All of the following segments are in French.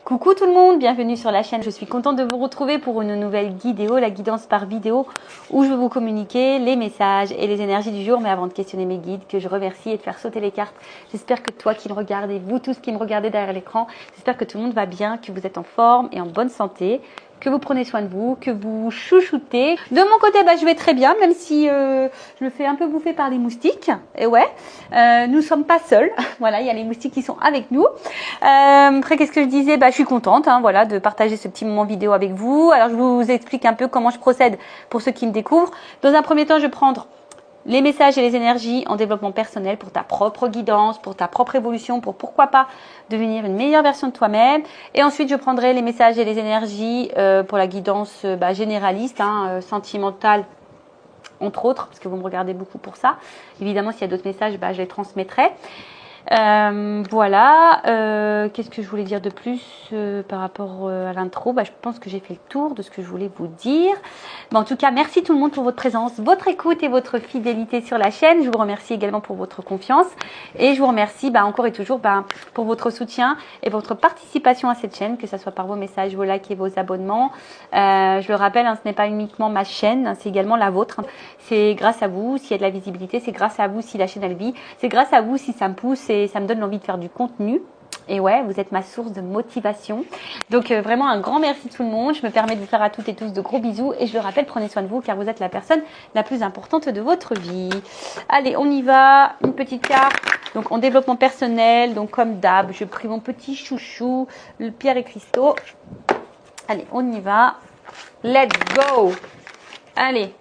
Coucou tout le monde, bienvenue sur la chaîne. Je suis contente de vous retrouver pour une nouvelle vidéo, la guidance par vidéo, où je vais vous communiquer les messages et les énergies du jour. Mais avant de questionner mes guides, que je remercie et de faire sauter les cartes, j'espère que toi qui me regardes et vous tous qui me regardez derrière l'écran, j'espère que tout le monde va bien, que vous êtes en forme et en bonne santé, que vous prenez soin de vous, que vous chouchoutez. De mon côté, je vais très bien, même si je me fais un peu bouffer par les moustiques. Et ouais, nous ne sommes pas seuls. Voilà, il y a les moustiques qui sont avec nous. Après, qu'est-ce que je disais? Je suis contente, voilà, de partager ce petit moment vidéo avec vous. Alors, je vous explique un peu comment je procède pour ceux qui me découvrent. Dans un premier temps, je vais prendre les messages et les énergies en développement personnel pour ta propre guidance, pour ta propre évolution, pour pourquoi pas devenir une meilleure version de toi-même. Et ensuite, je prendrai les messages et les énergies pour la guidance généraliste, sentimentale, entre autres, parce que vous me regardez beaucoup pour ça. Évidemment, s'il y a d'autres messages, je les transmettrai. Voilà, qu'est-ce que je voulais dire de plus par rapport à l'intro? Je pense que j'ai fait le tour de ce que je voulais vous dire. En tout cas, merci tout le monde pour votre présence, votre écoute et votre fidélité sur la chaîne. Je vous remercie également pour votre confiance et je vous remercie encore et toujours pour votre soutien et votre participation à cette chaîne, que ce soit par vos messages, vos likes et vos abonnements. Je le rappelle, ce n'est pas uniquement ma chaîne, c'est également la vôtre. C'est grâce à vous s'il y a de la visibilité, c'est grâce à vous si la chaîne elle vit, c'est grâce à vous si ça me pousse et ça me donne l'envie de faire du contenu. Et ouais, vous êtes ma source de motivation. Donc vraiment un grand merci tout le monde. Je me permets de vous faire à toutes et tous de gros bisous. Et je le rappelle, prenez soin de vous car vous êtes la personne la plus importante de votre vie. Allez, on y va. Une petite carte. Donc en développement personnel, donc comme d'hab, je prie mon petit chouchou, le Pierre et Cristaux. Allez, on y va. Let's go. Allez.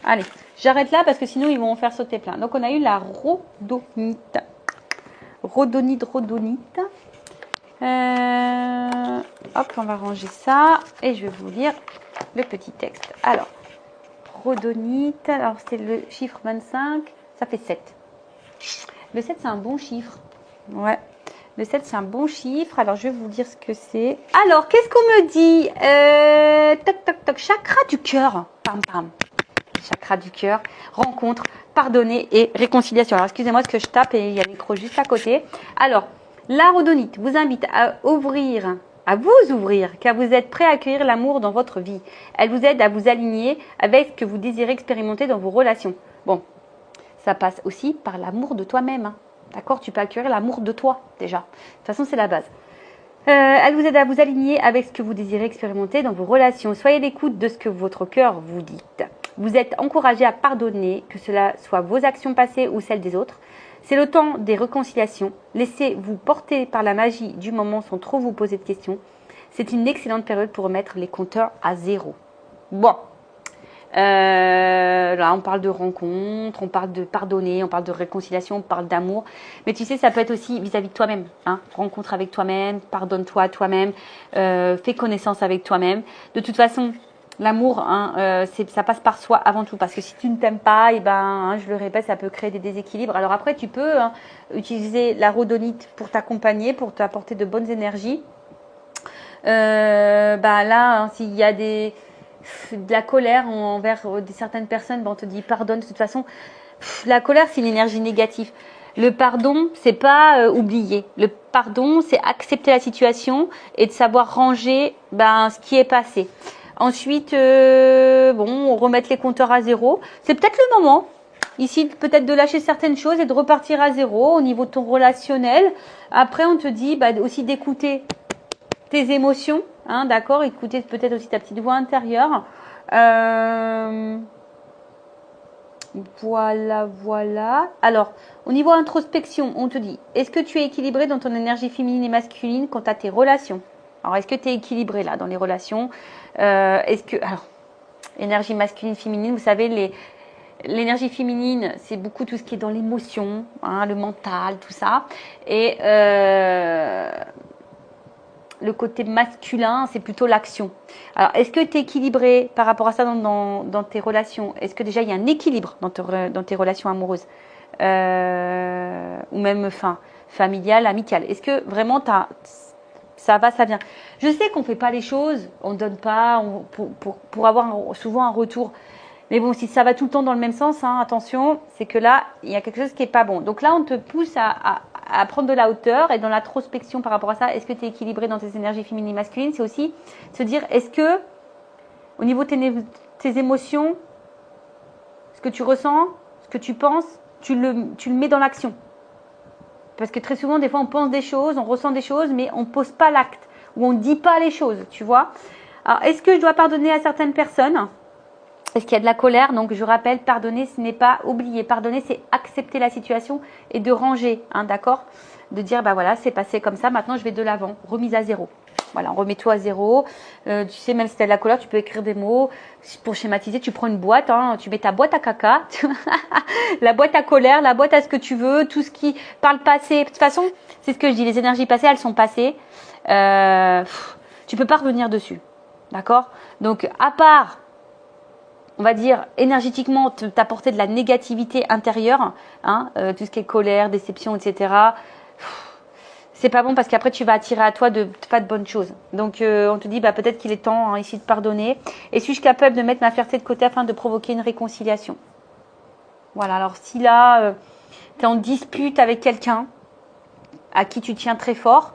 Allez, j'arrête là parce que sinon ils vont en faire sauter plein. Donc on a eu la rhodonite. Rhodonite. Hop, on va ranger ça et je vais vous lire le petit texte. Alors, rhodonite, alors c'est le chiffre 25, ça fait 7. Le 7 c'est un bon chiffre. Ouais. Le 7 c'est un bon chiffre. Alors je vais vous dire ce que c'est. Alors, qu'est-ce qu'on me dit? Toc toc toc, chakra du cœur. Pam pam. Chakra du cœur, rencontre, pardonner et réconciliation. Alors, excusez-moi, ce que je tape et il y a le micro juste à côté. Alors, la rhodonite vous invite à vous ouvrir, car vous êtes prêt à accueillir l'amour dans votre vie. Elle vous aide à vous aligner avec ce que vous désirez expérimenter dans vos relations. Bon, ça passe aussi par l'amour de toi-même. D'accord? Tu peux accueillir l'amour de toi, déjà. De toute façon, c'est la base. Elle vous aide à vous aligner avec ce que vous désirez expérimenter dans vos relations. Soyez à l'écoute de ce que votre cœur vous dit. Vous êtes encouragé à pardonner, que cela soit vos actions passées ou celles des autres. C'est le temps des réconciliations. Laissez-vous porter par la magie du moment sans trop vous poser de questions. C'est une excellente période pour remettre les compteurs à zéro. Bon. Là, on parle de rencontre, on parle de pardonner, on parle de réconciliation, on parle d'amour. Mais tu sais, ça peut être aussi vis-à-vis de toi-même. Rencontre avec toi-même, pardonne-toi à toi-même, fais connaissance avec toi-même. De toute façon, l'amour, ça passe par soi avant tout. Parce que si tu ne t'aimes pas, je le répète, ça peut créer des déséquilibres. Alors après, tu peux utiliser la rhodonite pour t'accompagner, pour t'apporter de bonnes énergies. Là, s'il y a de la colère envers certaines personnes, on te dit pardonne. De toute façon, la colère, c'est une énergie négative. Le pardon, c'est pas oublier. Le pardon, c'est accepter la situation et de savoir ranger ce qui est passé. Ensuite, on remet les compteurs à zéro. C'est peut-être le moment, ici, peut-être de lâcher certaines choses et de repartir à zéro au niveau de ton relationnel. Après, on te dit aussi d'écouter tes émotions, d'accord? Écouter peut-être aussi ta petite voix intérieure. Voilà. Alors, au niveau introspection, on te dit, est-ce que tu es équilibré dans ton énergie féminine et masculine quant à tes relations? Alors, est-ce que tu es équilibré là dans les relations? Alors, énergie masculine, féminine, vous savez, l'énergie féminine, c'est beaucoup tout ce qui est dans l'émotion, le mental, tout ça. Et le côté masculin, c'est plutôt l'action. Alors, est-ce que tu es équilibré par rapport à ça dans tes relations? Est-ce que déjà il y a un équilibre dans tes relations amoureuses ou même familiales, amicales? Est-ce que vraiment ça va, ça vient? Je sais qu'on ne fait pas les choses, on ne donne pas pour avoir souvent un retour. Mais bon, si ça va tout le temps dans le même sens, hein, attention, c'est que là, il y a quelque chose qui n'est pas bon. Donc là, on te pousse à prendre de la hauteur et dans l'introspection par rapport à ça. Est-ce que tu es équilibré dans tes énergies féminines et masculines? C'est aussi se dire, est-ce que, au niveau de tes émotions, ce que tu ressens, ce que tu penses, tu le mets dans l'action. Parce que très souvent, des fois, on pense des choses, on ressent des choses, mais on ne pose pas l'acte ou on ne dit pas les choses, tu vois. Alors, est-ce que je dois pardonner à certaines personnes? Est-ce qu'il y a de la colère? Donc, je rappelle, pardonner, ce n'est pas oublier. Pardonner, c'est accepter la situation et de ranger, hein, d'accord? De dire, bah voilà, c'est passé comme ça, maintenant je vais de l'avant. Remise à zéro. Voilà, remets tout à zéro. Tu sais, même si tu as de la colère, tu peux écrire des mots. Pour schématiser, tu prends une boîte, hein, tu mets ta boîte à caca, la boîte à colère, la boîte à ce que tu veux, tout ce qui parle passé. De toute façon, c'est ce que je dis, les énergies passées, elles sont passées. Tu peux pas revenir dessus. D'accord? Donc, à part, on va dire, énergétiquement, t'apporter de la négativité intérieure, hein, tout ce qui est colère, déception, etc., c'est pas bon parce qu'après tu vas attirer à toi pas de bonnes choses. Donc on te dit bah peut-être qu'il est temps, hein, ici de pardonner. Et suis-je capable de mettre ma fierté de côté afin de provoquer une réconciliation? Voilà, alors si là tu es en dispute avec quelqu'un à qui tu tiens très fort,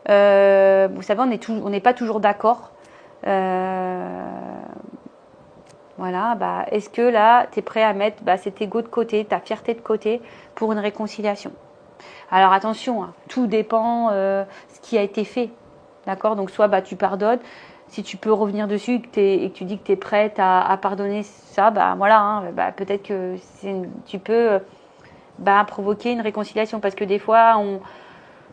vous savez on n'est pas toujours d'accord. Voilà, bah est-ce que là tu es prêt à mettre cet ego de côté, ta fierté de côté pour une réconciliation? Alors attention, hein, tout dépend ce qui a été fait. D'accord? Donc soit tu pardonnes, si tu peux revenir dessus et que tu dis que tu es prête à pardonner ça, voilà, hein, peut-être que tu peux provoquer une réconciliation parce que des fois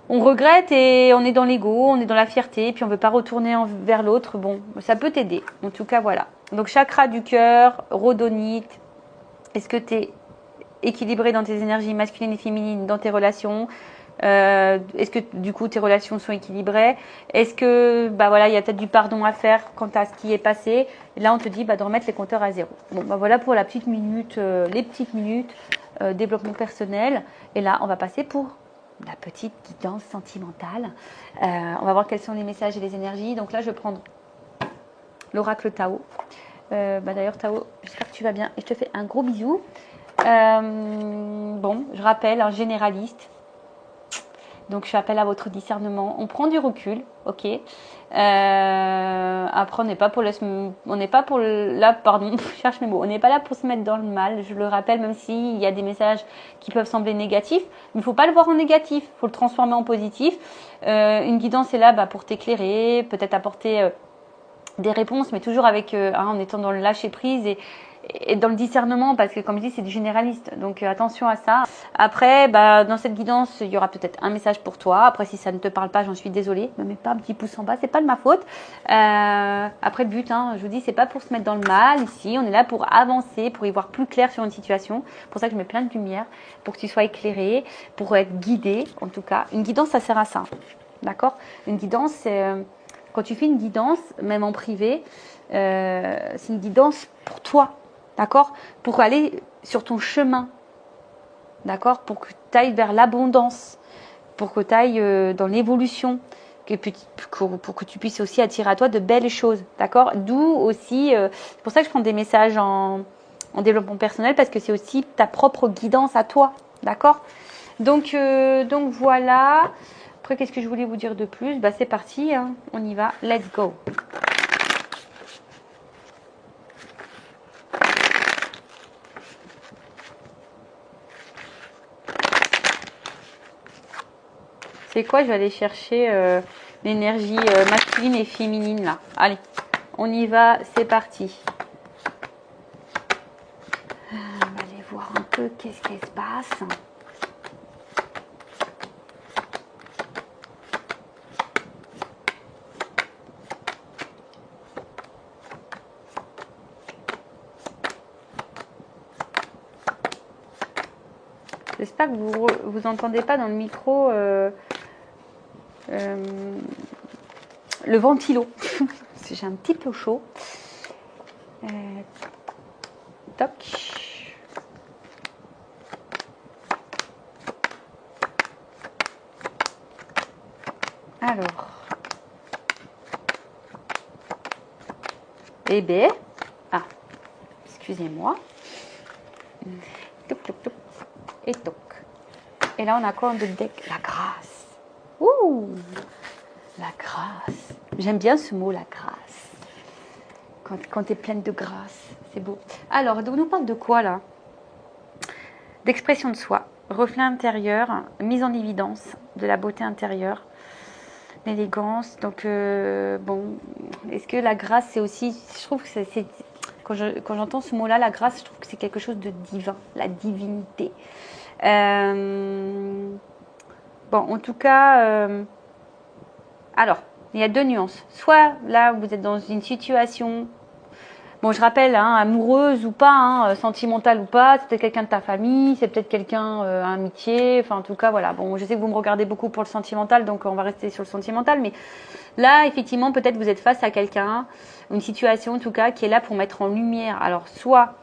on regrette et on est dans l'ego, on est dans la fierté, puis on ne veut pas retourner vers l'autre. Bon, ça peut t'aider. En tout cas, voilà. Donc chakra du cœur, rhodonite, est-ce que tu es équilibré dans tes énergies masculines et féminines, dans tes relations? Est-ce que du coup tes relations sont équilibrées? Est-ce que il y a peut-être du pardon à faire quant à ce qui est passé? Et là on te dit de remettre les compteurs à zéro. Bon voilà pour la petite minute, les petites minutes développement personnel. Et là on va passer pour la petite guidance sentimentale. On va voir quels sont les messages et les énergies. Donc là je vais prendre l'oracle Tao. D'ailleurs Tao, j'espère que tu vas bien et je te fais un gros bisou. Bon, je rappelle, un généraliste. Donc, je fais appel à votre discernement. On prend du recul, ok. Après, on n'est pas pour pardon, je cherche mes mots. On n'est pas là pour se mettre dans le mal. Je le rappelle, même s'il y a des messages qui peuvent sembler négatifs, mais il ne faut pas le voir en négatif. Il faut le transformer en positif. Une guidance est là pour t'éclairer, peut-être apporter des réponses, mais toujours avec en étant dans le lâcher prise et dans le discernement, parce que comme je dis, c'est du généraliste, donc attention à ça. Après, dans cette guidance, il y aura peut-être un message pour toi. Après, si ça ne te parle pas, j'en suis désolée, ne mets pas un petit pouce en bas, c'est pas de ma faute. Après, le but, je vous dis, c'est pas pour se mettre dans le mal ici, on est là pour avancer, pour y voir plus clair sur une situation. C'est pour ça que je mets plein de lumière, pour que tu sois éclairé, pour être guidé, en tout cas. Une guidance, ça sert à ça, d'accord? Une guidance, c'est quand tu fais une guidance, même en privé, c'est une guidance pour toi. D'accord? Pour aller sur ton chemin. D'accord? Pour que tu ailles vers l'abondance. Pour que tu ailles dans l'évolution. Pour que tu puisses aussi attirer à toi de belles choses. D'accord? D'où aussi, c'est pour ça que je prends des messages en développement personnel, parce que c'est aussi ta propre guidance à toi. D'accord? Donc voilà. Après, qu'est-ce que je voulais vous dire de plus? C'est parti, hein. On y va. Let's go. C'est quoi? Je vais aller chercher l'énergie masculine et féminine là. Allez, on y va, c'est parti. On va aller voir un peu qu'est-ce qui se passe. J'espère que vous entendez pas dans le micro le ventilo. J'ai un petit peu chaud. Toc. Alors. Eh bien. Ah. excusez-moi. Toc, toc, toc. Et toc. Et là, on a quoi en deck? La grâce. Ouh, la grâce. J'aime bien ce mot, la grâce. Quand tu es pleine de grâce, c'est beau. Alors, on nous parle de quoi là? D'expression de soi, reflet intérieur, mise en évidence de la beauté intérieure, l'élégance. Donc, bon, est-ce que la grâce, c'est aussi, je trouve que c'est quand j'entends ce mot-là, la grâce, je trouve que c'est quelque chose de divin, la divinité. Bon, en tout cas, alors, il y a deux nuances. Soit là, vous êtes dans une situation, bon, je rappelle, hein, amoureuse ou pas, hein, sentimentale ou pas, c'est peut-être quelqu'un de ta famille, c'est peut-être quelqu'un, amitié, enfin, en tout cas, voilà. Bon, je sais que vous me regardez beaucoup pour le sentimental, donc on va rester sur le sentimental, mais là, effectivement, peut-être vous êtes face à quelqu'un, une situation, en tout cas, qui est là pour mettre en lumière, alors, soit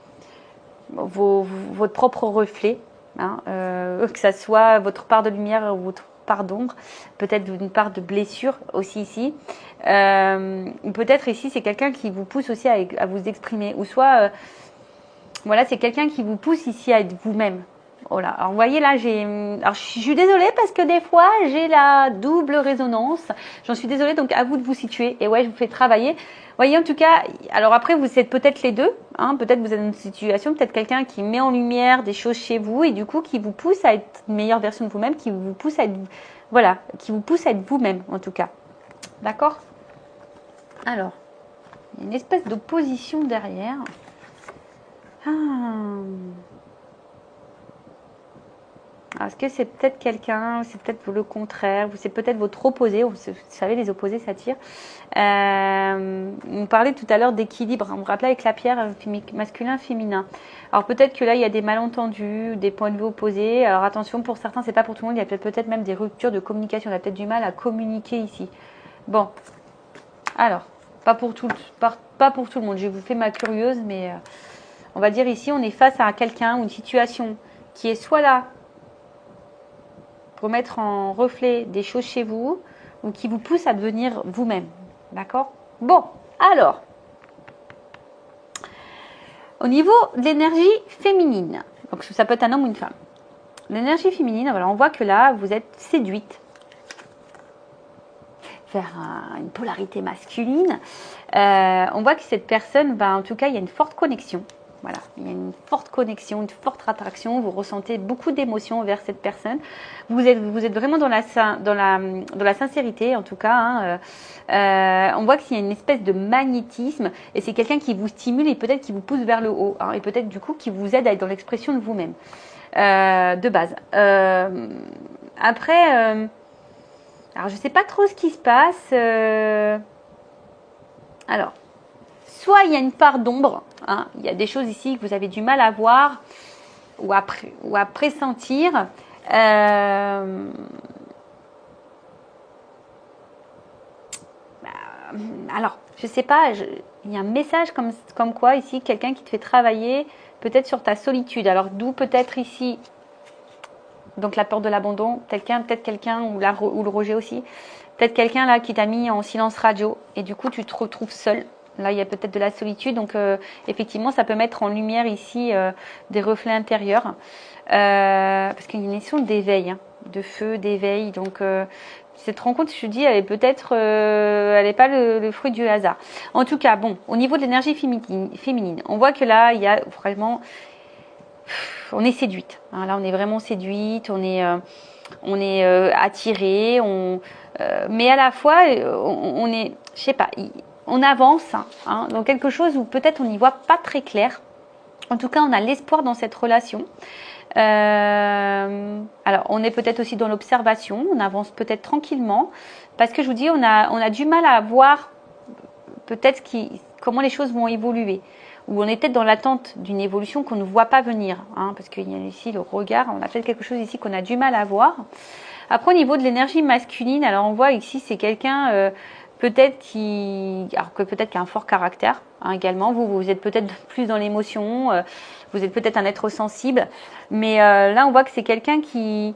votre propre reflet, hein, que ça soit votre part de lumière ou votre part d'ombre, peut-être une part de blessure aussi ici, ou peut-être ici c'est quelqu'un qui vous pousse aussi à vous exprimer, ou soit voilà, c'est quelqu'un qui vous pousse ici à être vous-même. Voilà. Alors vous voyez là, alors je suis désolée parce que des fois j'ai la double résonance. J'en suis désolée, donc à vous de vous situer. Et ouais, je vous fais travailler. Vous voyez, en tout cas, alors après vous êtes peut-être les deux. Hein, peut-être vous êtes dans une situation, peut-être quelqu'un qui met en lumière des choses chez vous et du coup qui vous pousse à être une meilleure version de vous-même, qui vous pousse à être, voilà, qui vous pousse à être vous-même en tout cas. D'accord? Alors, il y a une espèce d'opposition derrière. Est-ce que c'est peut-être quelqu'un, c'est peut-être le contraire, ou c'est peut-être votre opposé, vous savez, les opposés s'attirent. On parlait tout à l'heure d'équilibre, on me rappelait avec la pierre masculin, féminin. Alors peut-être que là, il y a des malentendus, des points de vue opposés. Alors attention, pour certains, c'est pas pour tout le monde, il y a peut-être même des ruptures de communication, on a peut-être du mal à communiquer ici. Bon, alors, pas pour tout le monde, je vous fais ma curieuse, mais on va dire ici, on est face à quelqu'un ou une situation qui est soit là, pour mettre en reflet des choses chez vous ou qui vous poussent à devenir vous-même. D'accord? Bon, alors, au niveau de l'énergie féminine, donc ça peut être un homme ou une femme. L'énergie féminine, voilà, on voit que là, vous êtes séduite vers une polarité masculine. On voit que cette personne, en tout cas, il y a une forte connexion. Voilà, il y a une forte connexion, une forte attraction. Vous ressentez beaucoup d'émotions vers cette personne. Vous êtes vraiment dans la sincérité, en tout cas. Hein. On voit qu'il y a une espèce de magnétisme et c'est quelqu'un qui vous stimule et peut-être qui vous pousse vers le haut. Hein, et peut-être du coup qui vous aide à être dans l'expression de vous-même, de base. Après, alors je ne sais pas trop ce qui se passe. Alors, soit il y a une part d'ombre, hein, il y a des choses ici que vous avez du mal à voir ou à pressentir. Alors, je sais pas, il y a un message comme quoi ici, quelqu'un qui te fait travailler peut-être sur ta solitude. Alors, d'où peut-être ici, donc la peur de l'abandon, peut-être quelqu'un ou le rejet aussi, peut-être quelqu'un là qui t'a mis en silence radio et du coup tu te retrouves seul. Là, il y a peut-être de la solitude, donc effectivement, ça peut mettre en lumière ici des reflets intérieurs, parce qu'il y a une notion d'éveil, hein, de feu, d'éveil. Donc, cette rencontre, je te dis, elle est peut-être, elle n'est pas le fruit du hasard. En tout cas, bon, au niveau de l'énergie féminine, on voit que là, il y a vraiment, on est séduite. Hein, là, on est vraiment séduite, on est attiré, mais à la fois, on est, je sais pas. On avance hein, dans quelque chose où peut-être on n'y voit pas très clair. En tout cas, on a l'espoir dans cette relation. Alors, on est peut-être aussi dans l'observation. On avance peut-être tranquillement. Parce que je vous dis, on a du mal à voir peut-être comment les choses vont évoluer. Ou on est peut-être dans l'attente d'une évolution qu'on ne voit pas venir. Hein, parce qu'il y a ici le regard. On a peut-être quelque chose ici qu'on a du mal à voir. Après, au niveau de l'énergie masculine, alors on voit ici, c'est quelqu'un... peut-être qui a un fort caractère hein, également. Vous êtes peut-être plus dans l'émotion, vous êtes peut-être un être sensible, mais là on voit que c'est quelqu'un qui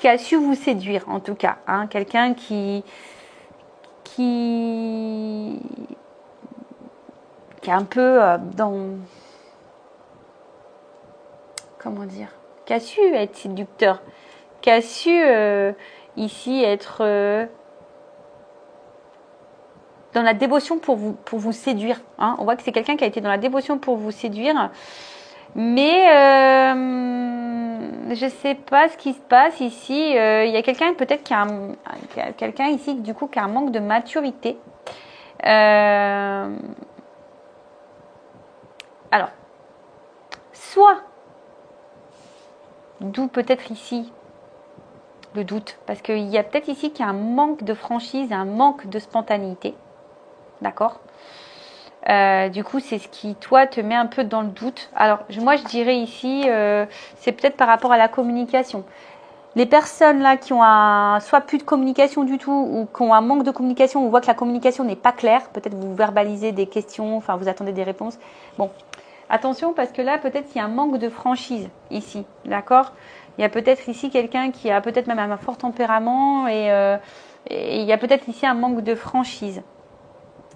a su vous séduire en tout cas, hein, quelqu'un qui est un peu comment dire, qui a su être séducteur, qui a su ici être dans la dévotion pour vous séduire. Hein. On voit que c'est quelqu'un qui a été dans la dévotion pour vous séduire. Mais je sais pas ce qui se passe ici. Il y a quelqu'un peut-être qui a quelqu'un ici du coup qui a un manque de maturité. Alors, soit, d'où peut-être ici le doute, parce qu'il y a peut-être ici qu'il y a un manque de franchise, un manque de spontanéité. D'accord ? Du coup, c'est ce qui, toi, te met un peu dans le doute. Alors, moi, je dirais ici, c'est peut-être par rapport à la communication. Les personnes là qui ont soit plus de communication du tout ou qui ont un manque de communication, on voit que la communication n'est pas claire. Peut-être vous verbalisez des questions, enfin, vous attendez des réponses. Bon, attention parce que là, peut-être qu'il y a un manque de franchise ici. D'accord ? Il y a peut-être ici quelqu'un qui a peut-être même un fort tempérament et il y a peut-être ici un manque de franchise.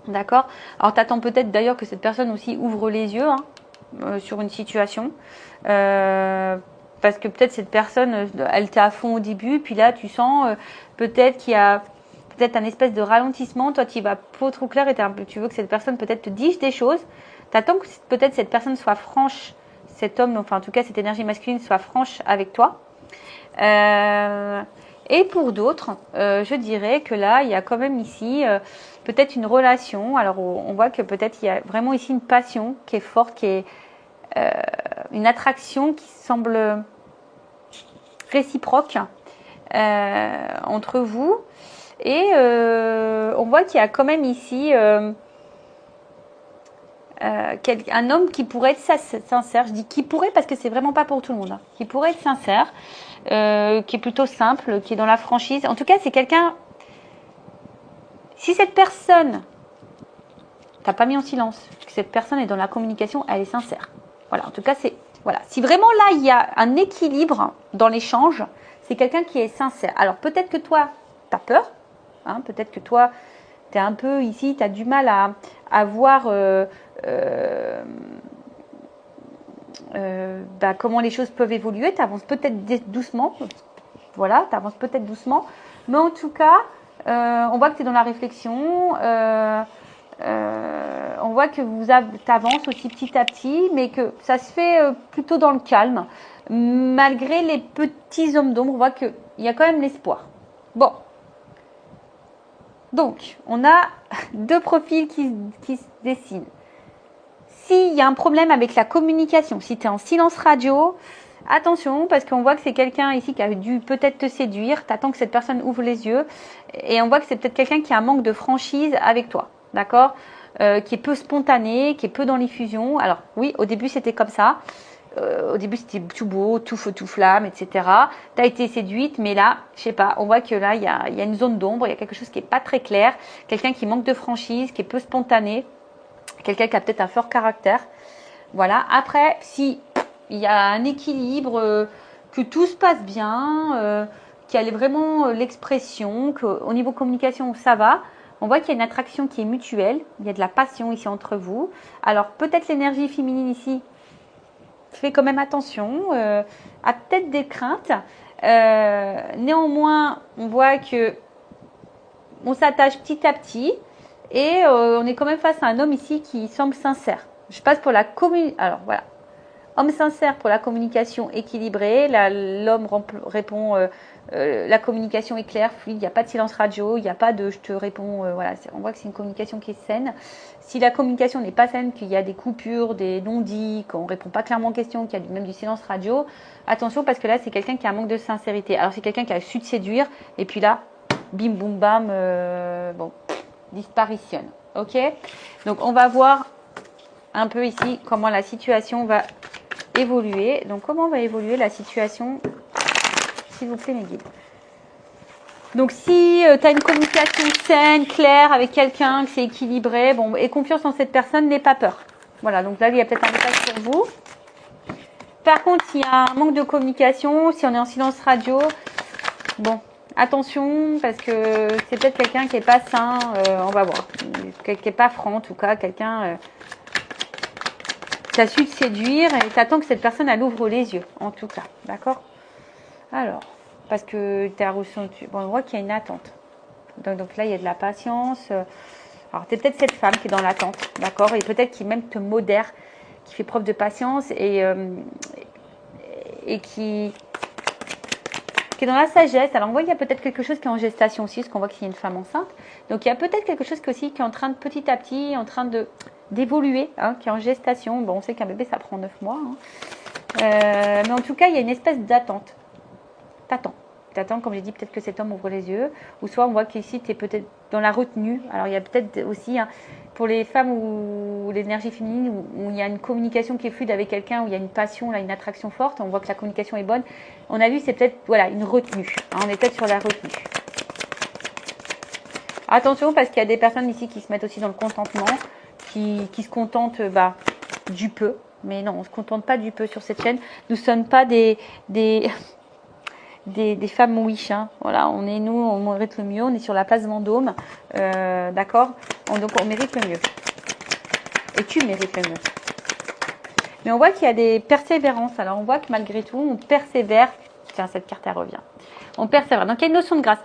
D'accord. Alors, tu attends peut-être d'ailleurs que cette personne aussi ouvre les yeux sur une situation. Parce que peut-être cette personne, elle était à fond au début. Puis là, tu sens peut-être qu'il y a peut-être un espèce de ralentissement. Toi, tu y vas pas trop clair et tu veux que cette personne peut-être te dise des choses. Tu attends que peut-être cette personne soit franche, cet homme, enfin en tout cas cette énergie masculine soit franche avec toi. Et pour d'autres, je dirais que là, il y a quand même ici peut-être une relation. Alors, on voit que peut-être il y a vraiment ici une passion qui est forte, qui est une attraction qui semble réciproque entre vous. Et on voit qu'il y a quand même ici un homme qui pourrait être sincère. Je dis qui pourrait parce que c'est vraiment pas pour tout le monde. Hein. Qui pourrait être sincère, qui est plutôt simple, qui est dans la franchise. En tout cas, c'est quelqu'un. Si cette personne, t'as pas mis en silence, que cette personne est dans la communication, elle est sincère. Voilà. En tout cas, c'est voilà. Si vraiment là il y a un équilibre dans l'échange, c'est quelqu'un qui est sincère. Alors peut-être que toi, t'as peur. Hein, peut-être que toi, t'es un peu ici, t'as du mal à voir. Comment les choses peuvent évoluer, tu avances peut-être doucement, voilà, tu avances peut-être doucement, mais en tout cas, on voit que tu es dans la réflexion, on voit que tu avances aussi petit à petit, mais que ça se fait plutôt dans le calme, malgré les petits hommes d'ombre, on voit qu'il y a quand même l'espoir. Bon, donc, on a deux profils qui se dessinent. S'il y a un problème avec la communication, si tu es en silence radio, attention parce qu'on voit que c'est quelqu'un ici qui a dû peut-être te séduire, tu attends que cette personne ouvre les yeux et on voit que c'est peut-être quelqu'un qui a un manque de franchise avec toi, d'accord, qui est peu spontané, qui est peu dans l'effusion. Alors oui, au début c'était comme ça, au début c'était tout beau, tout feu, tout flamme, etc. Tu as été séduite, mais là, je sais pas, on voit que là il y a une zone d'ombre, il y a quelque chose qui est pas très clair, quelqu'un qui manque de franchise, qui est peu spontané. Quelqu'un qui a peut-être un fort caractère. Voilà. Après, si il y a un équilibre, que tout se passe bien, qu'il y a vraiment l'expression, qu'au niveau communication, ça va. On voit qu'il y a une attraction qui est mutuelle. Il y a de la passion ici entre vous. Alors, peut-être l'énergie féminine ici fait quand même attention, a peut-être des craintes. Néanmoins, on voit que on s'attache petit à petit. Et on est quand même face à un homme ici qui semble sincère. Je passe pour la communication. Alors voilà. Homme sincère pour la communication équilibrée. L'homme répond, la communication est claire, fluide. Il n'y a pas de silence radio. Il n'y a pas de je te réponds. Voilà. On voit que c'est une communication qui est saine. Si la communication n'est pas saine, qu'il y a des coupures, des non-dits, qu'on ne répond pas clairement aux questions, qu'il y a même du silence radio, attention parce que là, c'est quelqu'un qui a un manque de sincérité. Alors, c'est quelqu'un qui a su te séduire. Et puis là, bim, boum, bam. Bon. Disparitionne. Ok. Donc on va voir un peu ici comment la situation va évoluer. Donc comment va évoluer la situation, s'il vous plaît mes guides. Donc si tu as une communication saine, claire avec quelqu'un, que c'est équilibré, bon, et confiance en cette personne, n'aie pas peur. Voilà, donc là il y a peut-être un message pour vous. Par contre, s'il y a un manque de communication, si on est en silence radio, bon, attention, parce que c'est peut-être quelqu'un qui n'est pas sain, on va voir. Qui n'est pas franc, en tout cas, quelqu'un Tu as su te séduire et tu attends que cette personne, elle ouvre les yeux, en tout cas. D'accord? Alors, parce que tu as ressenti... Bon, on voit qu'il y a une attente. Donc là, il y a de la patience. Alors, tu es peut-être cette femme qui est dans l'attente, d'accord? Et peut-être qui même te modère, qui fait preuve de patience et qui est dans la sagesse. Alors, on voit qu'il y a peut-être quelque chose qui est en gestation aussi, parce qu'on voit qu'il y a une femme enceinte. Donc, il y a peut-être quelque chose aussi qui est en train de, petit à petit, en train d'évoluer, hein, qui est en gestation. Bon, on sait qu'un bébé, ça prend 9 mois. Hein. Mais en tout cas, il y a une espèce d'attente. T'attends, comme j'ai dit, peut-être que cet homme ouvre les yeux. Ou soit, on voit qu'ici, tu es peut-être dans la retenue. Alors, il y a peut-être aussi, hein, pour les femmes où l'énergie féminine, où il y a une communication qui est fluide avec quelqu'un, où il y a une passion, là, une attraction forte, on voit que la communication est bonne. On a vu, c'est peut-être, voilà, une retenue. Hein, on est peut-être sur la retenue. Attention, parce qu'il y a des personnes ici qui se mettent aussi dans le contentement, qui se contentent du peu. Mais non, on ne se contente pas du peu sur cette chaîne. Nous ne sommes pas des femmes wish, hein. Voilà, on mérite le mieux, on est sur la place Vendôme, d'accord, donc on mérite le mieux, et tu mérites le mieux. Mais on voit qu'il y a des persévérances, alors on voit que malgré tout, on persévère, tiens, cette carte elle revient, on persévère, donc il y a une notion de grâce.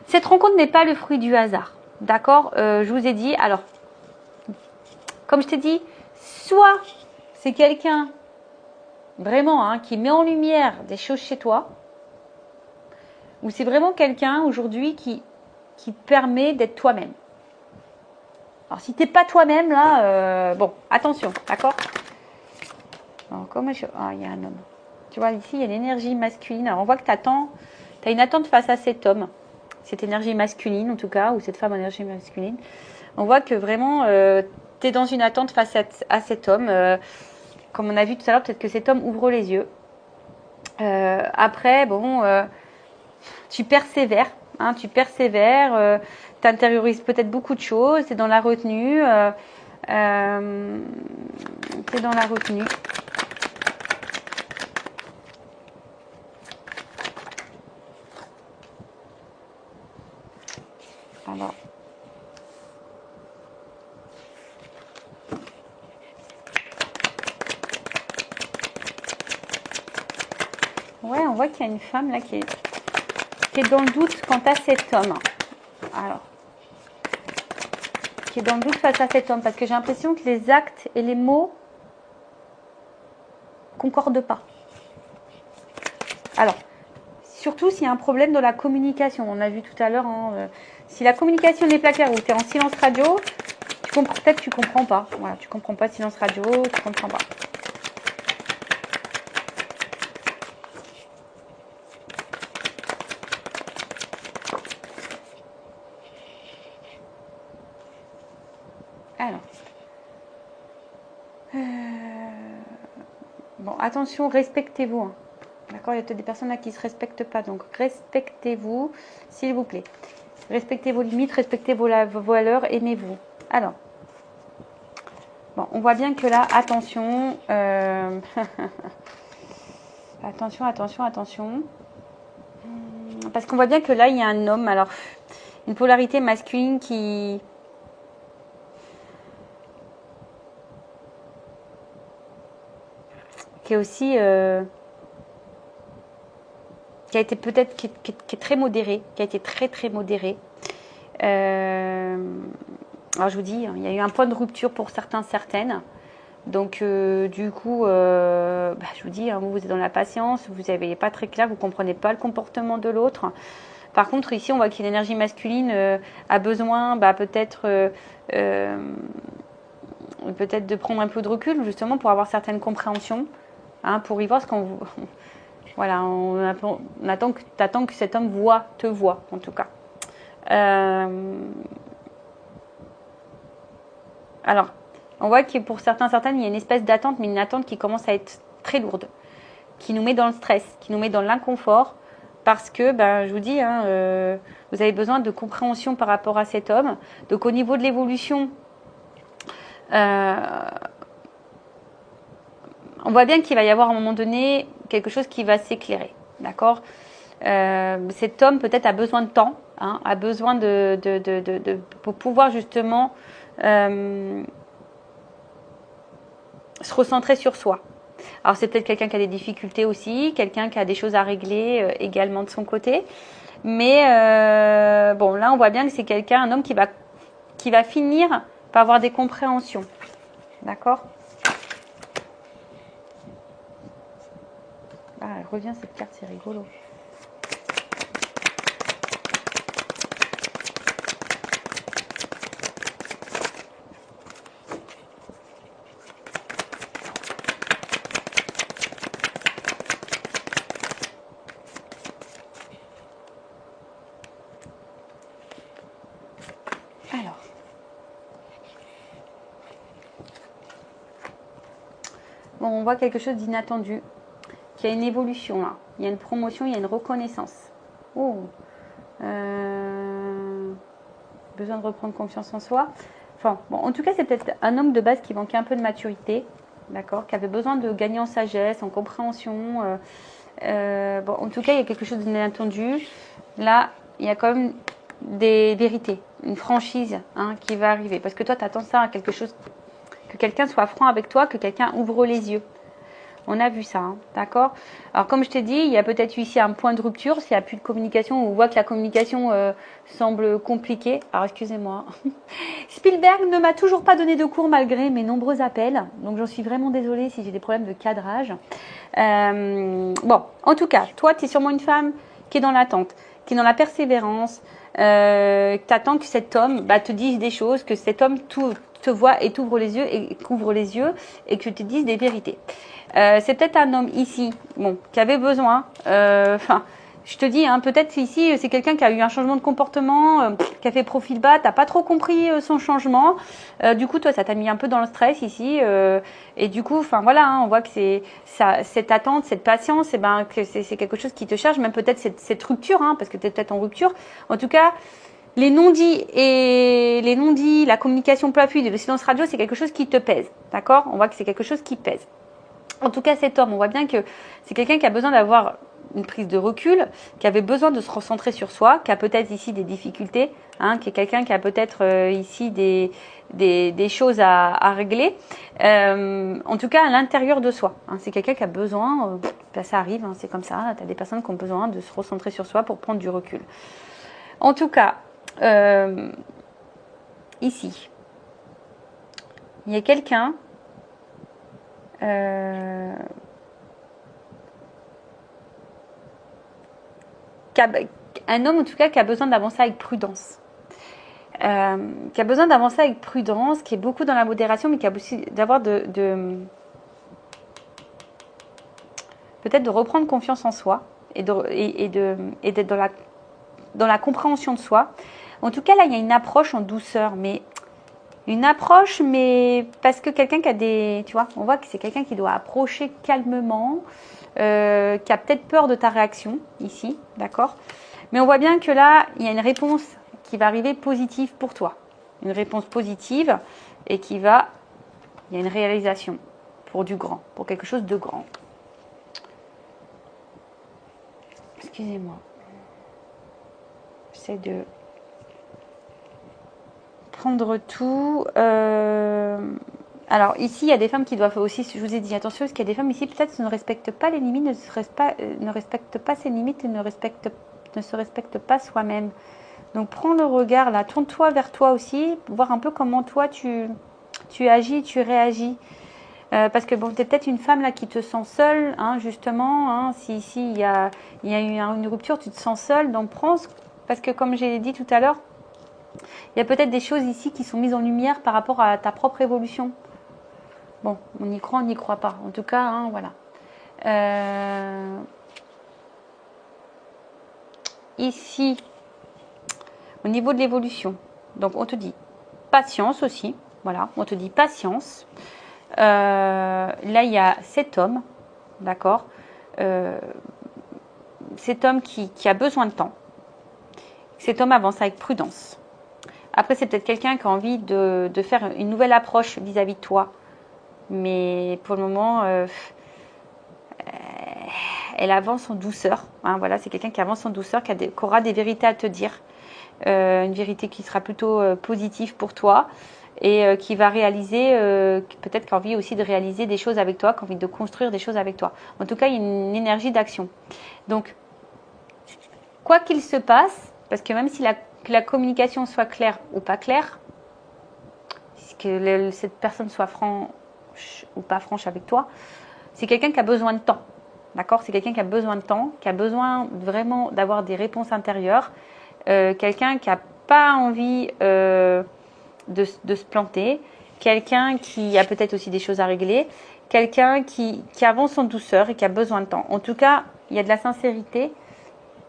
Cette rencontre n'est pas le fruit du hasard, d'accord, je vous ai dit, alors, comme je t'ai dit, soit c'est quelqu'un, vraiment, hein, qui met en lumière des choses chez toi, ou c'est vraiment quelqu'un aujourd'hui qui te permet d'être toi-même. Alors, si tu n'es pas toi-même, là, bon, attention, d'accord? Ah, il y a un homme. Tu vois, ici, il y a l'énergie masculine. Alors, on voit que tu as une attente face à cet homme, cette énergie masculine, en tout cas, ou cette femme en énergie masculine. On voit que vraiment, tu es dans une attente face à cet homme. Comme on a vu tout à l'heure, peut-être que cet homme ouvre les yeux. Après, bon... tu persévères, hein, tu intériorises peut-être beaucoup de choses, tu es dans la retenue, Alors. Ouais, on voit qu'il y a une femme là qui est dans le doute quant à cet homme. Alors, qui est dans le doute face à cet homme, parce que j'ai l'impression que les actes et les mots concordent pas. Alors, surtout s'il y a un problème dans la communication. On a vu tout à l'heure, hein, si la communication n'est pas claire ou tu es en silence radio, peut-être que tu comprends pas. Voilà, tu comprends pas silence radio, tu comprends pas. Alors, bon, attention, respectez-vous. Hein. D'accord, il y a peut-être des personnes là qui ne se respectent pas, donc respectez-vous, s'il vous plaît. Respectez vos limites, respectez vos valeurs, aimez-vous. Alors, bon, on voit bien que là, attention, attention. Parce qu'on voit bien que là, il y a un homme, alors, une polarité masculine qui est aussi... qui a été peut-être qui est très modéré, qui a été très modéré. Alors je vous dis, il y a eu un point de rupture pour certaines. Donc du coup, je vous dis, hein, vous êtes dans la patience, vous n'avez pas très clair, vous ne comprenez pas le comportement de l'autre. Par contre, ici, on voit que l'énergie masculine a besoin peut-être de prendre un peu de recul, justement, pour avoir certaines compréhensions, hein, pour y voir ce qu'on vous... Voilà, on attend que cet homme te voit, en tout cas. Alors, on voit que pour certaines, il y a une espèce d'attente, mais une attente qui commence à être très lourde, qui nous met dans le stress, qui nous met dans l'inconfort, parce que, je vous dis, hein, vous avez besoin de compréhension par rapport à cet homme. Donc, au niveau de l'évolution, on voit bien qu'il va y avoir à un moment donné quelque chose qui va s'éclairer, d'accord? Cet homme peut-être a besoin de temps, hein, a besoin pour pouvoir justement se recentrer sur soi. Alors c'est peut-être quelqu'un qui a des difficultés aussi, quelqu'un qui a des choses à régler également de son côté. Mais bon, là on voit bien que c'est quelqu'un, un homme qui va finir par avoir des compréhensions. D'accord? Ah, elle revient cette carte, c'est rigolo. Alors, bon, on voit quelque chose d'inattendu, qu'il y a une évolution là, il y a une promotion, il y a une reconnaissance. Oh, besoin de reprendre confiance en soi. Enfin, bon, en tout cas, c'est peut-être un homme de base qui manquait un peu de maturité, d'accord, qui avait besoin de gagner en sagesse, en compréhension. Bon, en tout cas, il y a quelque chose d'inattendu. Là, il y a quand même des vérités, une franchise qui va arriver. Parce que toi, tu attends ça à quelque chose, que quelqu'un soit franc avec toi, que quelqu'un ouvre les yeux. On a vu ça, d'accord? Alors, comme je t'ai dit, il y a peut-être ici un point de rupture, s'il n'y a plus de communication, on voit que la communication semble compliquée. Alors, excusez-moi. Spielberg ne m'a toujours pas donné de cours malgré mes nombreux appels. Donc, j'en suis vraiment désolée si j'ai des problèmes de cadrage. Bon, en tout cas, toi, tu es sûrement une femme qui est dans l'attente, qui est dans la persévérance, tu attends que cet homme te dise des choses, que cet homme te voit et t'ouvre les yeux et couvre les yeux et que tu te dises des vérités. C'est peut-être un homme ici, bon, qui avait besoin, je te dis, peut-être ici, c'est quelqu'un qui a eu un changement de comportement, qui a fait profil bas, t'as pas trop compris son changement. Du coup, toi, ça t'a mis un peu dans le stress ici. Et du coup, voilà, on voit que c'est cette attente, cette patience, que c'est quelque chose qui te charge, même peut-être cette rupture, parce que tu es peut-être en rupture. En tout cas, les non-dits, la communication peu fluide et le silence radio, c'est quelque chose qui te pèse. D'accord? On voit que c'est quelque chose qui pèse. En tout cas, cet homme, on voit bien que c'est quelqu'un qui a besoin d'avoir une prise de recul, qui avait besoin de se recentrer sur soi, qui a peut-être ici des difficultés, qui est quelqu'un qui a peut-être ici des choses à régler. En tout cas, à l'intérieur de soi. C'est quelqu'un qui a besoin, ça arrive, c'est comme ça, tu as des personnes qui ont besoin de se recentrer sur soi pour prendre du recul. En tout cas, ici, il y a quelqu'un un homme en tout cas qui a besoin d'avancer avec prudence, qui a besoin d'avancer avec prudence, qui est beaucoup dans la modération, mais qui a aussi d'avoir peut-être de reprendre confiance en soi et d'être dans la compréhension de soi. En tout cas, là, il y a une approche en douceur, mais parce que quelqu'un qui a tu vois, on voit que c'est quelqu'un qui doit approcher calmement, qui a peut-être peur de ta réaction ici, d'accord? Mais on voit bien que là, il y a une réponse qui va arriver positive pour toi. Une réponse positive et il y a une réalisation pour du grand, pour quelque chose de grand. Excusez-moi. J'essaie de prendre tout. Alors ici, il y a des femmes qui doivent aussi, je vous ai dit, attention, parce qu'il y a des femmes ici, peut-être ne respectent pas les limites, ne respectent pas ses limites et ne se respectent pas soi-même. Donc prends le regard là, tourne-toi vers toi aussi, voir un peu comment toi tu agis, tu réagis. Parce que bon, tu es peut-être une femme là qui te sent seule, justement. Si ici il y a eu une rupture, tu te sens seule, donc prends, parce que comme j'ai dit tout à l'heure, il y a peut-être des choses ici qui sont mises en lumière par rapport à ta propre évolution. Bon, on y croit, on n'y croit pas. En tout cas, voilà. Ici, au niveau de l'évolution, donc on te dit patience aussi. Voilà, on te dit patience. Là, il y a cet homme, d'accord, cet homme qui a besoin de temps. Cet homme avance avec prudence. Après, c'est peut-être quelqu'un qui a envie de faire une nouvelle approche vis-à-vis de toi. Mais pour le moment, elle avance en douceur. Voilà, c'est quelqu'un qui avance en douceur, qui aura des vérités à te dire. Une vérité qui sera plutôt positive pour toi. et qui va réaliser, peut-être qui a envie aussi de réaliser des choses avec toi, qui a envie de construire des choses avec toi. En tout cas, il y a une énergie d'action. Donc, quoi qu'il se passe, parce que même si la communication soit claire ou pas claire, que cette personne soit franche ou pas franche avec toi, c'est quelqu'un qui a besoin de temps. D'accord? C'est quelqu'un qui a besoin de temps, qui a besoin vraiment d'avoir des réponses intérieures, quelqu'un qui n'a pas envie de se planter, quelqu'un qui a peut-être aussi des choses à régler, quelqu'un qui avance en douceur et qui a besoin de temps. En tout cas, il y a de la sincérité,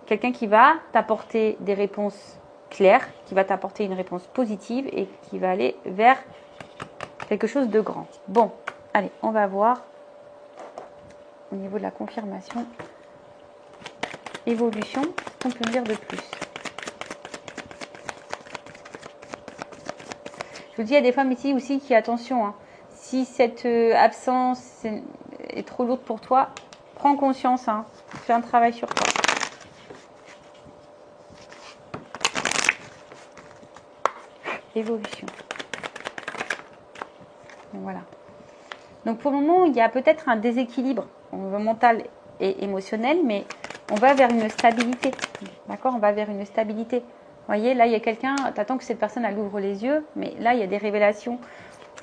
quelqu'un qui va t'apporter des réponses claires, qui va t'apporter une réponse positive et qui va aller vers quelque chose de grand. Bon, allez, on va voir au niveau de la confirmation. Évolution, qu'est-ce qu'on peut dire de plus? Je vous dis, il y a des femmes ici aussi qui, attention, hein, si cette absence est trop lourde pour toi, prends conscience, hein, fais un travail sur toi. Évolution. Donc, voilà. Donc pour le moment, il y a peut-être un déséquilibre mental et émotionnel, mais on va vers une stabilité. D'accord? On va vers une stabilité. Vous voyez, là, il y a quelqu'un, tu attends que cette personne, elle ouvre les yeux, mais là, il y a des révélations.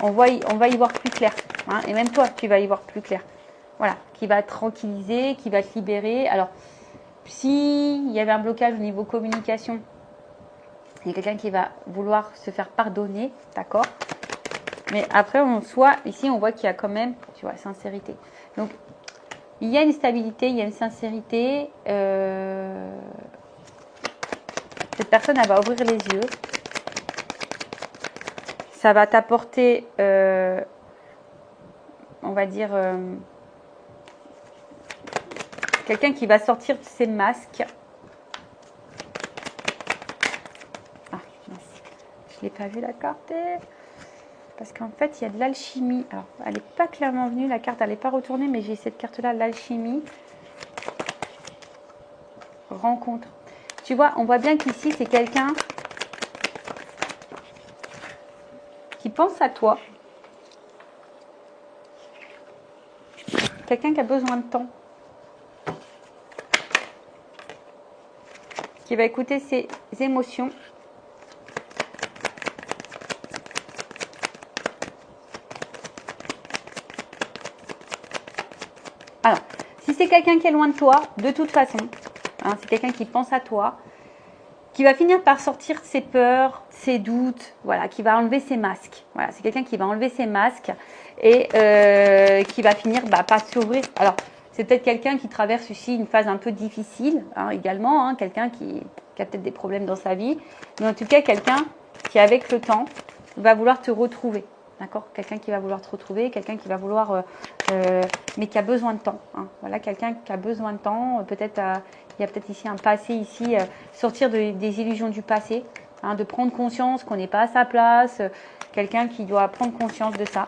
On va y voir plus clair. Hein, et même toi, tu vas y voir plus clair. Voilà, qui va te tranquilliser, qui va te libérer. Alors, s'il y avait un blocage au niveau communication, il y a quelqu'un qui va vouloir se faire pardonner, d'accord? Mais après, ici, on voit qu'il y a quand même, tu vois, sincérité. Donc, il y a une stabilité, il y a une sincérité. Cette personne, elle va ouvrir les yeux. Ça va t'apporter, on va dire, quelqu'un qui va sortir de ses masques. Ah, mince. Je ne l'ai pas vu la carte. Parce qu'en fait, il y a de l'alchimie. Alors, elle n'est pas clairement venue, la carte, elle n'est pas retournée, mais j'ai cette carte-là, l'alchimie. Rencontre. Tu vois, on voit bien qu'ici, c'est quelqu'un qui pense à toi. Quelqu'un qui a besoin de temps. Qui va écouter ses émotions. Alors, si c'est quelqu'un qui est loin de toi, de toute façon, hein, c'est quelqu'un qui pense à toi, qui va finir par sortir ses peurs, ses doutes, voilà, qui va enlever ses masques. Voilà, c'est quelqu'un qui va enlever ses masques et qui va finir par s'ouvrir. Alors, c'est peut-être quelqu'un qui traverse ici une phase un peu difficile, hein, également, hein, quelqu'un qui a peut-être des problèmes dans sa vie, mais en tout cas, quelqu'un qui, avec le temps, va vouloir te retrouver. D'accord? Quelqu'un qui va vouloir te retrouver, quelqu'un qui va vouloir, mais qui a besoin de temps. Hein. Voilà, quelqu'un qui a besoin de temps. Peut-être, il y a peut-être ici un passé, ici, sortir des illusions du passé, hein, de prendre conscience qu'on n'est pas à sa place. Quelqu'un qui doit prendre conscience de ça.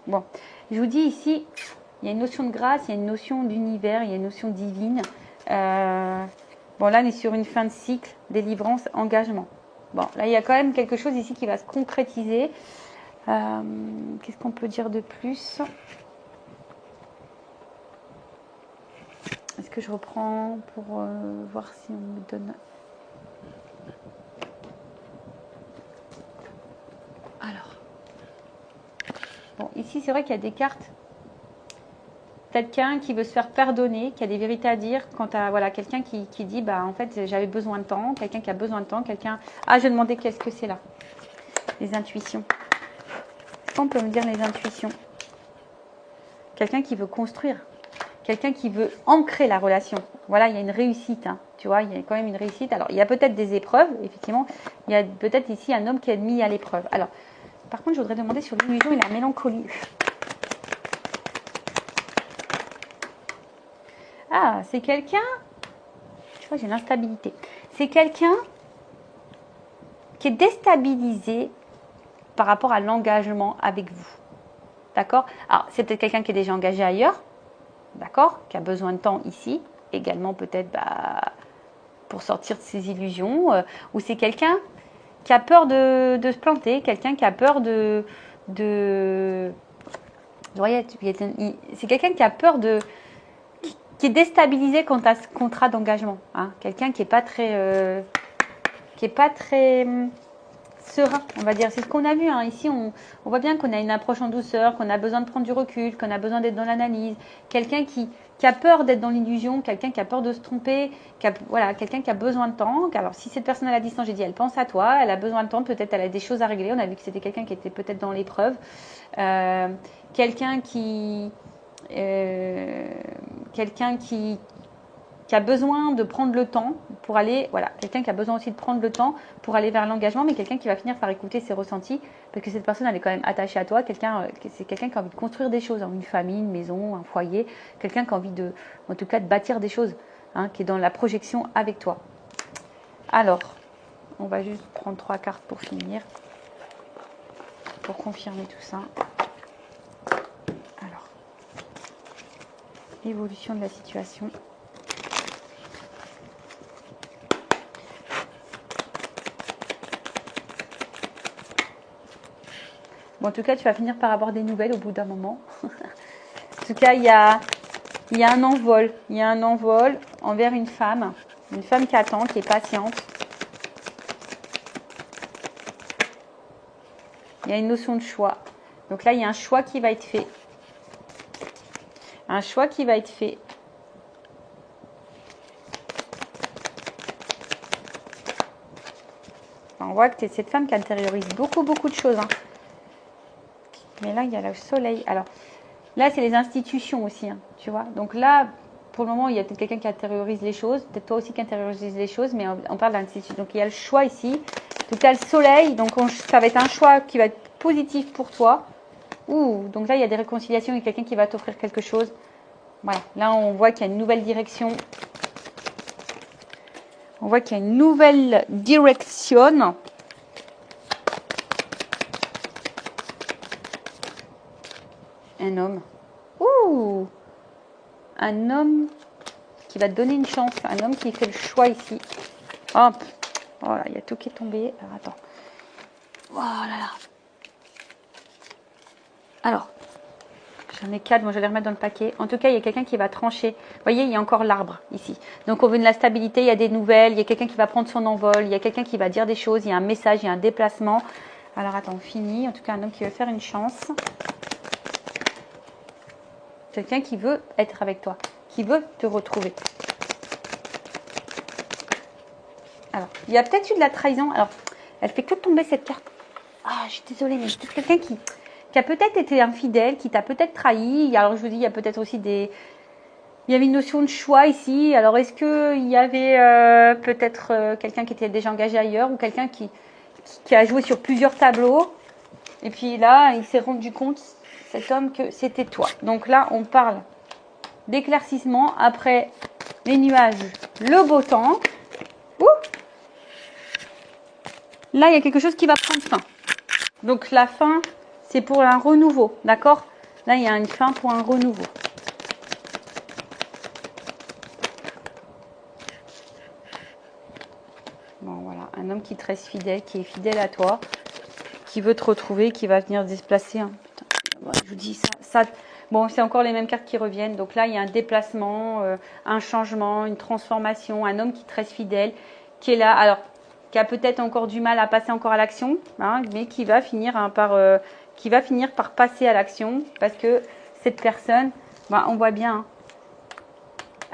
Bon, je vous dis ici, il y a une notion de grâce, il y a une notion d'univers, il y a une notion divine. Bon, là, on est sur une fin de cycle, délivrance, engagement. Bon, là, il y a quand même quelque chose ici qui va se concrétiser. Qu'est-ce qu'on peut dire de plus? Est-ce que je reprends pour voir si on me donne... Alors. Bon, ici, c'est vrai qu'il y a des cartes. Quelqu'un qui veut se faire pardonner, qui a des vérités à dire quant à voilà, quelqu'un qui dit bah en fait j'avais besoin de temps, quelqu'un qui a besoin de temps, quelqu'un. Ah, je demandais qu'est-ce que c'est là? Les intuitions. Est-ce qu'on peut me dire les intuitions? Quelqu'un qui veut construire, quelqu'un qui veut ancrer la relation. Voilà, il y a une réussite, hein, tu vois, il y a quand même une réussite. Alors il y a peut-être des épreuves, effectivement, il y a peut-être ici un homme qui est mis à l'épreuve. Alors, par contre, je voudrais demander sur l'illusion et la mélancolie. Ah, c'est quelqu'un, tu vois, j'ai l'instabilité. C'est quelqu'un qui est déstabilisé par rapport à l'engagement avec vous. D'accord? Alors, c'est peut-être quelqu'un qui est déjà engagé ailleurs, d'accord? Qui a besoin de temps ici. Également, peut-être, pour sortir de ses illusions, ou c'est quelqu'un qui a peur de se planter, quelqu'un qui a peur c'est quelqu'un qui a peur qui est déstabilisé quant à ce contrat d'engagement. Hein. Quelqu'un qui n'est pas très, serein, on va dire. C'est ce qu'on a vu. Hein. Ici, on voit bien qu'on a une approche en douceur, qu'on a besoin de prendre du recul, qu'on a besoin d'être dans l'analyse. Quelqu'un qui a peur d'être dans l'illusion, quelqu'un qui a peur de se tromper, quelqu'un qui a besoin de temps. Alors, si cette personne à la distance, j'ai dit, elle pense à toi, elle a besoin de temps, peut-être elle a des choses à régler. On a vu que c'était quelqu'un qui était peut-être dans l'épreuve. Quelqu'un qui a besoin de prendre le temps pour aller, quelqu'un qui a besoin aussi de prendre le temps pour aller vers l'engagement, mais quelqu'un qui va finir par écouter ses ressentis, parce que cette personne, elle est quand même attachée à toi, c'est quelqu'un qui a envie de construire des choses, une famille, une maison, un foyer, quelqu'un qui a envie en tout cas, de bâtir des choses, hein, qui est dans la projection avec toi. Alors, on va juste prendre 3 cartes pour finir, pour confirmer tout ça. Alors, l'évolution de la situation. Bon, en tout cas, tu vas finir par avoir des nouvelles au bout d'un moment. En tout cas, il y a un envol. Il y a un envol envers une femme qui attend, qui est patiente. Il y a une notion de choix. Donc là, il y a un choix qui va être fait. Un choix qui va être fait. On voit que tu es cette femme qui intériorise beaucoup de choses. Hein. Mais là, il y a le soleil. Alors, là, c'est les institutions aussi, hein, tu vois. Donc là, pour le moment, il y a peut-être quelqu'un qui intériorise les choses. Peut-être toi aussi qui intériorise les choses, mais on parle d'institution. Donc, il y a le choix ici. Donc, là, le soleil. Donc, ça va être un choix qui va être positif pour toi. Donc là, il y a des réconciliations avec quelqu'un qui va t'offrir quelque chose. Voilà. Là, on voit qu'il y a une nouvelle direction. On voit qu'il y a une nouvelle direction. Un homme. Un homme qui va te donner une chance. Un homme qui fait le choix ici. Hop. Voilà, il y a tout qui est tombé. Alors, attends. Oh là là. Alors, j'en ai 4. Moi, je vais les remettre dans le paquet. En tout cas, il y a quelqu'un qui va trancher. Vous voyez, il y a encore l'arbre ici. Donc, on veut de la stabilité. Il y a des nouvelles. Il y a quelqu'un qui va prendre son envol. Il y a quelqu'un qui va dire des choses. Il y a un message. Il y a un déplacement. Alors, attends, on finit. En tout cas, un homme qui veut faire une chance. Quelqu'un qui veut être avec toi, qui veut te retrouver. Alors, il y a peut-être eu de la trahison. Alors, elle fait que tomber cette carte. Ah, je suis désolée, mais c'est quelqu'un qui a peut-être été infidèle, qui t'a peut-être trahi. Alors, je vous dis, il y a peut-être aussi il y avait une notion de choix ici. Alors, est-ce qu'il y avait peut-être quelqu'un qui était déjà engagé ailleurs ou quelqu'un qui a joué sur plusieurs tableaux. Et puis là, il s'est rendu compte, cet homme, que c'était toi. Donc là, on parle d'éclaircissement après les nuages, le beau temps. Ouh, là, il y a quelque chose qui va prendre fin. Donc la fin, c'est pour un renouveau, d'accord? Là, il y a une fin pour un renouveau. Bon, voilà, un homme qui te reste fidèle, qui est fidèle à toi, qui veut te retrouver, qui va venir se déplacer. Hein. Putain, je vous dis ça. Bon, c'est encore les mêmes cartes qui reviennent. Donc là, il y a un déplacement, un changement, une transformation, un homme qui te reste fidèle, qui est là. Alors, qui a peut-être encore du mal à passer encore à l'action, hein, mais qui va finir par passer à l'action parce que cette personne, on voit bien, hein,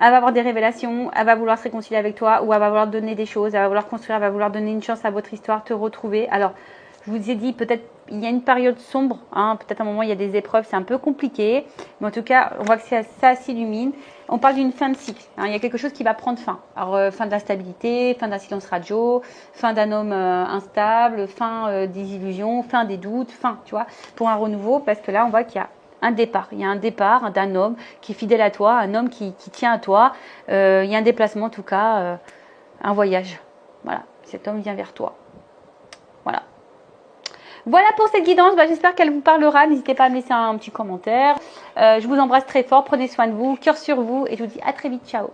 elle va avoir des révélations, elle va vouloir se réconcilier avec toi ou elle va vouloir donner des choses, elle va vouloir construire, elle va vouloir donner une chance à votre histoire, te retrouver. Alors, je vous ai dit, peut-être il y a une période sombre, hein, peut-être à un moment il y a des épreuves, c'est un peu compliqué, mais en tout cas, on voit que ça s'illumine. On parle d'une fin de cycle, hein, il y a quelque chose qui va prendre fin. Alors, fin de la stabilité, fin d'un silence radio, fin d'un homme instable, fin des illusions, fin des doutes, fin, tu vois, pour un renouveau, parce que là, on voit qu'il y a un départ. Il y a un départ d'un homme qui est fidèle à toi, un homme qui tient à toi. Il y a un déplacement, en tout cas, un voyage. Voilà, cet homme vient vers toi. Voilà. Voilà pour cette guidance. J'espère qu'elle vous parlera. N'hésitez pas à me laisser un petit commentaire. Je vous embrasse très fort. Prenez soin de vous. Cœur sur vous. Et je vous dis à très vite. Ciao.